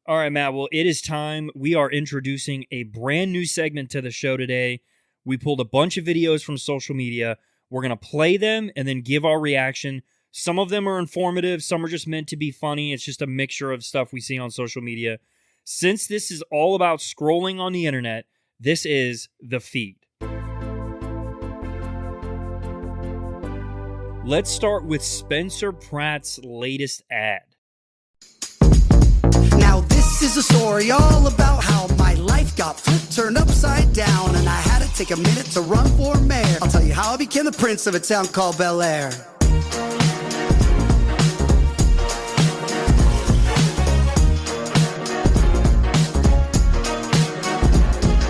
All right, Matt. Well, it is time. We are introducing a brand new segment to the show today. We pulled a bunch of videos from social media. We're going to play them and then give our reaction. Some of them are informative. Some are just meant to be funny. It's just a mixture of stuff we see on social media. Since this is all about scrolling on the internet, this is The Feed. Let's start with Spencer Pratt's latest ad. Now this is a story all about how my life got flipped, turned upside down, and I had to take a minute to run for mayor. I'll tell you how I became the prince of a town called Bel Air.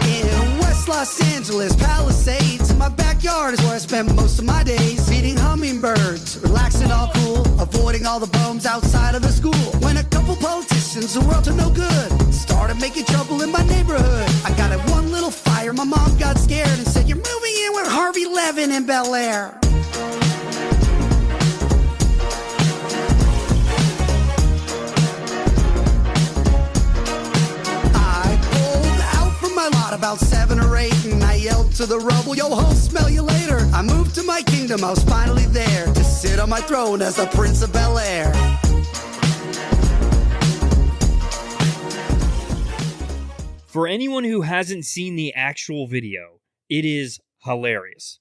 In West Los Angeles, Palisades, in my backyard is where I spent most of my days, feeding hummingbirds, relaxing all cool, avoiding all the bums outside of the school. When a couple politicians who were up to no good started making trouble in my neighborhood, I got in one little fire. My mom got scared and said, "You're moving in with Harvey Levin in Bel Air." I pulled out from my lot about 7 or 8, and I yelled to the rubble, "Yo ho, smell you later." I moved to my kingdom, I was finally there to sit on my throne as the Prince of Bel Air. For anyone who hasn't seen the actual video, it is hilarious.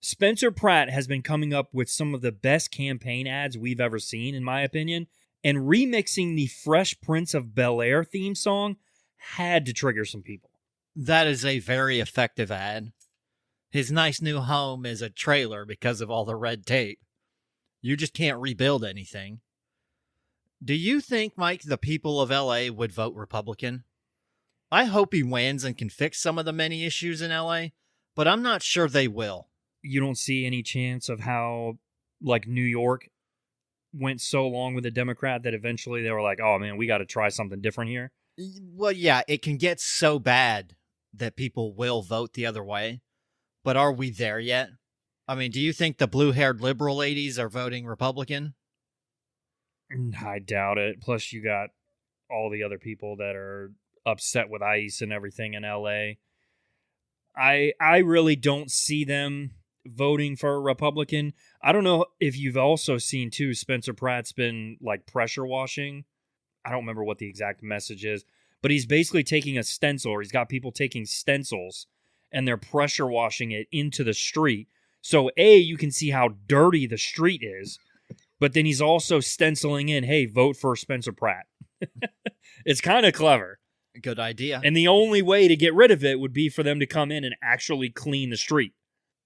Spencer Pratt has been coming up with some of the best campaign ads we've ever seen, in my opinion, and remixing the Fresh Prince of Bel Air theme song had to trigger some people. That is a very effective ad. His nice new home is a trailer because of all the red tape. You just can't rebuild anything. Do you think, Mike, the people of LA would vote Republican? I hope he wins and can fix some of the many issues in LA, but I'm not sure they will. You don't see any chance of how, like, New York went so long with a Democrat that eventually they were like, oh man, we got to try something different here? Well, yeah, it can get so bad that people will vote the other way, but are we there yet? I mean, do you think the blue-haired liberal ladies are voting Republican? I doubt it. Plus, you got all the other people that are upset with ICE and everything in LA. I really don't see them voting for a Republican. I don't know if you've also seen, too, Spencer Pratt's been, like, pressure washing. I don't remember what the exact message is, but he's basically taking a stencil, or he's got people taking stencils, and they're pressure washing it into the street. So, A, you can see how dirty the street is, but then he's also stenciling in, hey, vote for Spencer Pratt. It's kind of clever. Good idea. And the only way to get rid of it would be for them to come in and actually clean the street.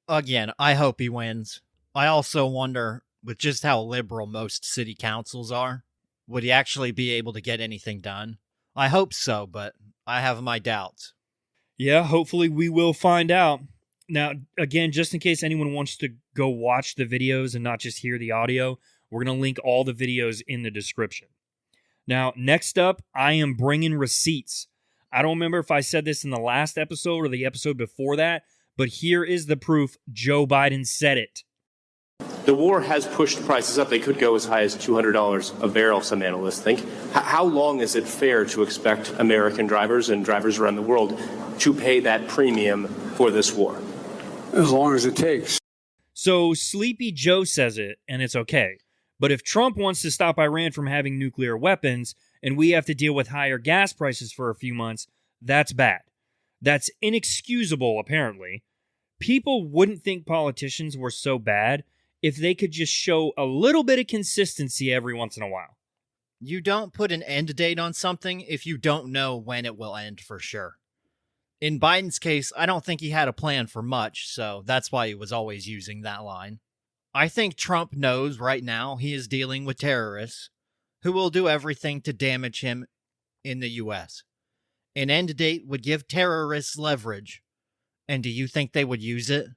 Again, I hope he wins. I also wonder, with just how liberal most city councils are, would he actually be able to get anything done? I hope so, but I have my doubts. Yeah, hopefully we will find out. Now, again, just in case anyone wants to go watch the videos and not just hear the audio, we're going to link all the videos in the description. Now, next up, I am bringing receipts. I don't remember if I said this in the last episode or the episode before that, but here is the proof Joe Biden said it. The war has pushed prices up. They could go as high as $200 a barrel, some analysts think. How long is it fair to expect American drivers and drivers around the world to pay that premium for this war? As long as it takes. So Sleepy Joe says it, and it's okay. But if Trump wants to stop Iran from having nuclear weapons, and we have to deal with higher gas prices for a few months, that's bad. That's inexcusable, apparently. People wouldn't think politicians were so bad if they could just show a little bit of consistency every once in a while. You don't put an end date on something if you don't know when it will end for sure. In Biden's case, I don't think he had a plan for much, so that's why he was always using that line. I think Trump knows right now he is dealing with terrorists who will do everything to damage him in the U.S. An end date would give terrorists leverage. And do you think they would use it?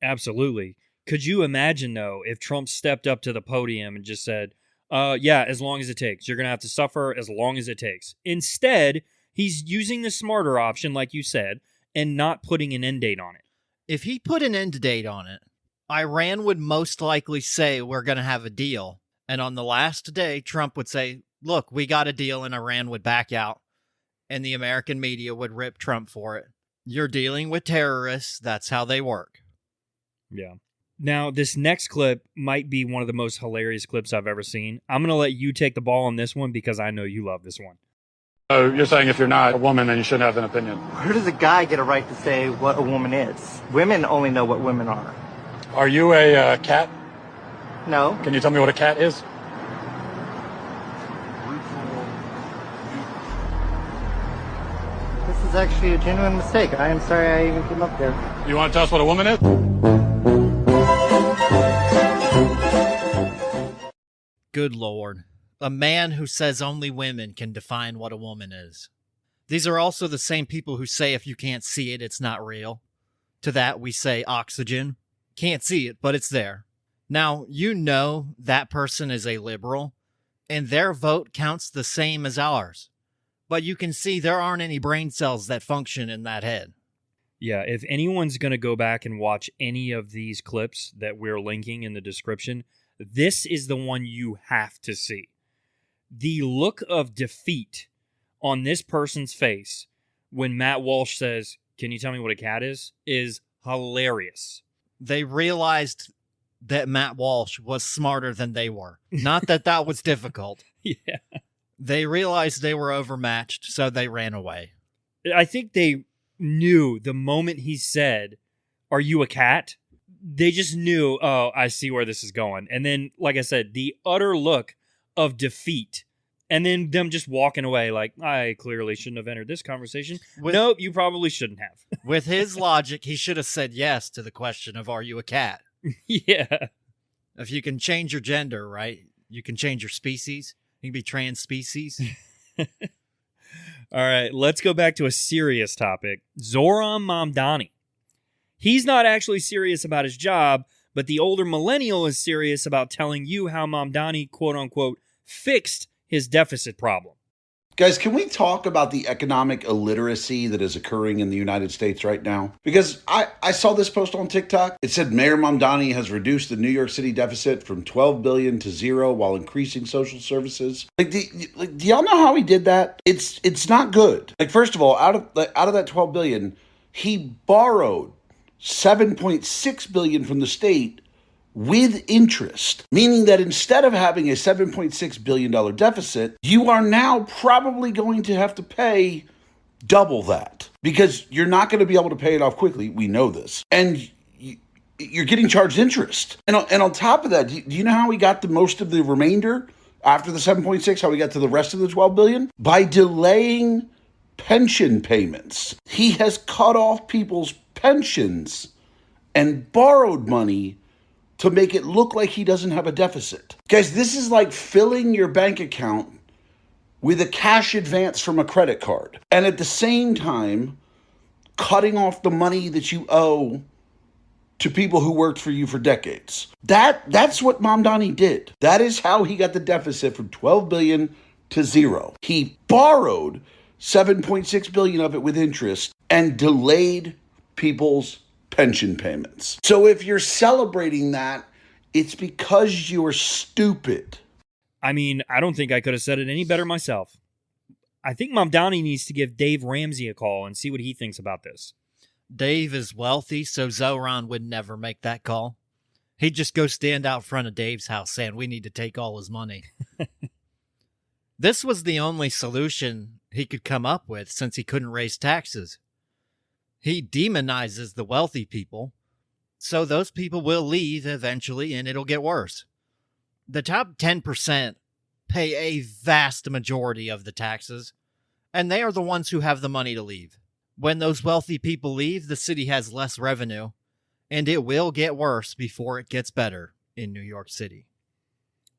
Absolutely. Could you imagine, though, if Trump stepped up to the podium and just said, yeah, as long as it takes. You're going to have to suffer as long as it takes. Instead, he's using the smarter option, like you said, and not putting an end date on it. If he put an end date on it, Iran would most likely say we're going to have a deal. And on the last day, Trump would say, look, we got a deal and Iran would back out, and the American media would rip Trump for it. You're dealing with terrorists. That's how they work. Yeah. Now, this next clip might be one of the most hilarious clips I've ever seen. I'm going to let you take the ball on this one because I know you love this one. So you're saying if you're not a woman, then you shouldn't have an opinion? Where does a guy get a right to say what a woman is? Women only know what women are. Are you a cat? No. Can you tell me what a cat is? This is actually a genuine mistake. I am sorry I even came up there. You want to tell us what a woman is? Good Lord. A man who says only women can define what a woman is. These are also the same people who say if you can't see it, it's not real. To that we say oxygen. Can't see it, but it's there. Now, you know that person is a liberal, and their vote counts the same as ours. But you can see there aren't any brain cells that function in that head. Yeah, if anyone's going to go back and watch any of these clips that we're linking in the description, this is the one you have to see. The look of defeat on this person's face when Matt Walsh says, "Can you tell me what a cat is hilarious." They realized that Matt Walsh was smarter than they were. Not that that was difficult. Yeah. They realized they were overmatched, so they ran away. I think they knew the moment he said, "Are you a cat?" They just knew, oh, I see where this is going. And then, like I said, the utter look of defeat. And then them just walking away like, I clearly shouldn't have entered this conversation. Nope, you probably shouldn't have. With his logic, he should have said yes to the question of, are you a cat? Yeah. If you can change your gender, right? You can change your species. You can be trans species. All right, let's go back to a serious topic. Zohran Mamdani. He's not actually serious about his job, but the older millennial is serious about telling you how Mamdani, quote unquote, fixed his deficit problem. Guys, can we talk about the economic illiteracy that is occurring in the United States right now? Because I saw this post on TikTok. It said Mayor Mamdani has reduced the New York City deficit from $12 billion to zero while increasing social services. Do y'all know how he did that? It's not good. First of all, out of that $12 billion, he borrowed $7.6 billion from the state with interest, meaning that instead of having a $7.6 billion deficit, you are now probably going to have to pay double that because you're not going to be able to pay it off quickly. We know this. And you're getting charged interest. And on top of that, do you know how we got the most of the remainder after the 7.6, how we got to the rest of the 12 billion? By delaying pension payments. He has cut off people's pensions and borrowed money to make it look like he doesn't have a deficit. Guys, this is like filling your bank account with a cash advance from a credit card, and at the same time, cutting off the money that you owe to people who worked for you for decades. That's what Mamdani did. That is how he got the deficit from 12 billion to zero. He borrowed 7.6 billion of it with interest and delayed people's pension payments. So if you're celebrating that, it's because you're stupid. I mean, I don't think I could have said it any better myself. I think Mamdani needs to give Dave Ramsey a call and see what he thinks about this. Dave is wealthy, so Zohran would never make that call. He'd just go stand out front of Dave's house saying, we need to take all his money. This was the only solution he could come up with since he couldn't raise taxes. He demonizes the wealthy people, so those people will leave eventually and it'll get worse. The top 10% pay a vast majority of the taxes, and they are the ones who have the money to leave. When those wealthy people leave, the city has less revenue, and it will get worse before it gets better in New York City.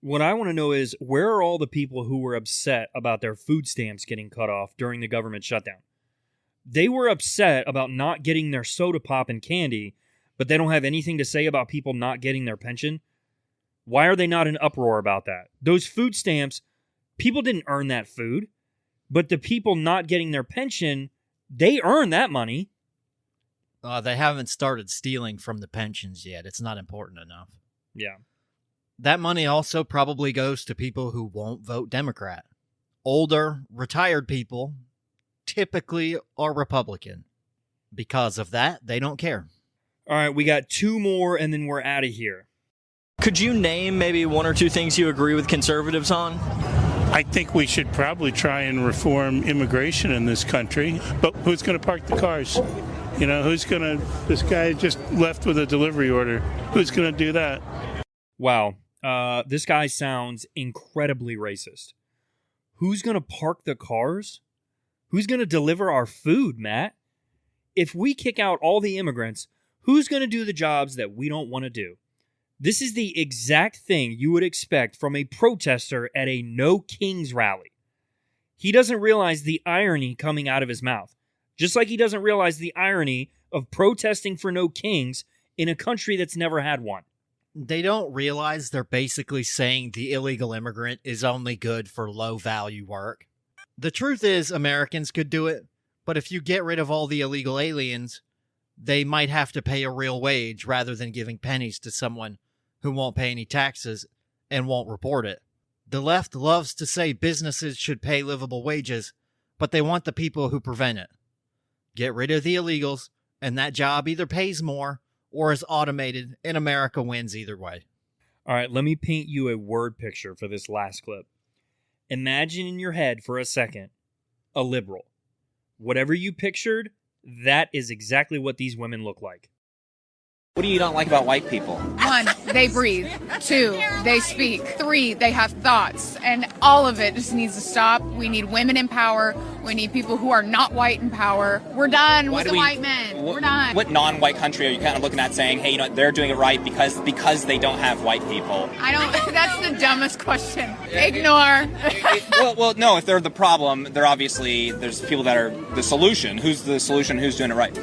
What I want to know is, where are all the people who were upset about their food stamps getting cut off during the government shutdown? They were upset about not getting their soda pop and candy, but they don't have anything to say about people not getting their pension. Why are they not in uproar about that? Those food stamps, people didn't earn that food, but the people not getting their pension, they earn that money. They haven't started stealing from the pensions yet. It's not important enough. Yeah. That money also probably goes to people who won't vote Democrat. Older, retired people typically are Republican. Because of that, they don't care. All right, we got 2 more and then we're out of here. Could you name maybe 1 or 2 things you agree with conservatives on? I think we should probably try and reform immigration in this country. But who's going to park the cars? You know, this guy just left with a delivery order. Who's going to do that? Wow. This guy sounds incredibly racist. Who's going to park the cars? Who's going to deliver our food, Matt? If we kick out all the immigrants, who's going to do the jobs that we don't want to do? This is the exact thing you would expect from a protester at a No Kings rally. He doesn't realize the irony coming out of his mouth, just like he doesn't realize the irony of protesting for no kings in a country that's never had one. They don't realize they're basically saying the illegal immigrant is only good for low-value work. The truth is, Americans could do it, but if you get rid of all the illegal aliens, they might have to pay a real wage rather than giving pennies to someone who won't pay any taxes and won't report it. The left loves to say businesses should pay livable wages, but they want the people who prevent it. Get rid of the illegals, and that job either pays more or is automated, and America wins either way. All right, let me paint you a word picture for this last clip. Imagine in your head for a second a liberal. Whatever you pictured, that is exactly what these women look like. What do you not like about white people? 1, they breathe. 2, they speak. 3, they have thoughts. And all of it just needs to stop. We need women in power. We need people who are not white in power. We're done with the white men. We're done. What non-white country are you kind of looking at saying, hey, you know, they're doing it right because they don't have white people? That's the dumbest question. Ignore. well, no, if they're the problem, there's people that are the solution. Who's the solution? Who's doing it right?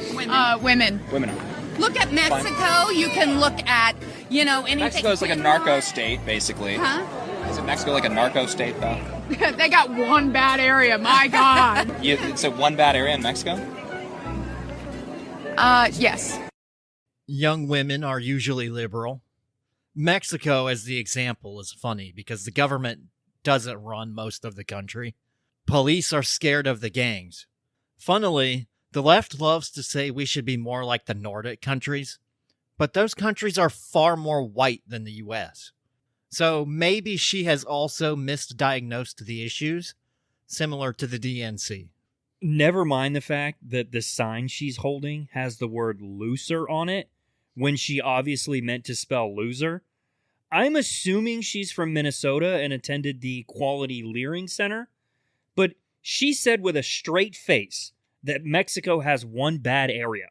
Women. Women. Look at Mexico. You can look at, anything. Mexico's like a narco state, basically. Huh? Isn't Mexico like a narco state, though? They got one bad area. My God. So one bad area in Mexico? Yes. Young women are usually liberal. Mexico, as the example, is funny because the government doesn't run most of the country. Police are scared of the gangs. Funnily, the left loves to say we should be more like the Nordic countries, but those countries are far more white than the U.S. So maybe she has also misdiagnosed the issues, similar to the DNC. Never mind the fact that the sign she's holding has the word looser on it, when she obviously meant to spell loser. I'm assuming she's from Minnesota and attended the Quality Leering Center, but she said with a straight face that Mexico has one bad area.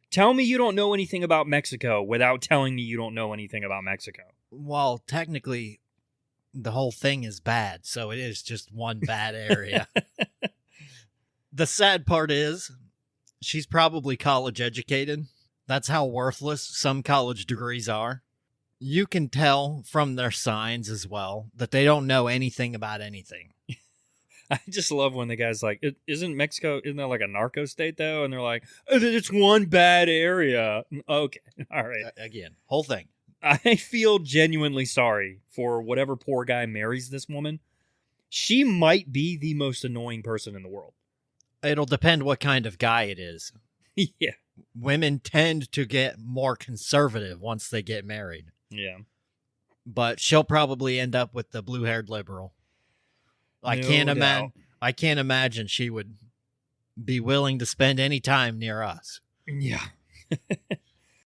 Tell me you don't know anything about Mexico without telling me you don't know anything about Mexico. Well, technically, the whole thing is bad, so it is just one bad area. The sad part is, she's probably college educated. That's how worthless some college degrees are. You can tell from their signs as well that they don't know anything about anything. I just love when the guy's like, isn't that like a narco state though? And they're like, it's one bad area. Okay. All right. Again, whole thing. I feel genuinely sorry for whatever poor guy marries this woman. She might be the most annoying person in the world. It'll depend what kind of guy it is. Yeah. Women tend to get more conservative once they get married. Yeah. But she'll probably end up with the blue-haired liberal. I can't imagine she would be willing to spend any time near us. Yeah.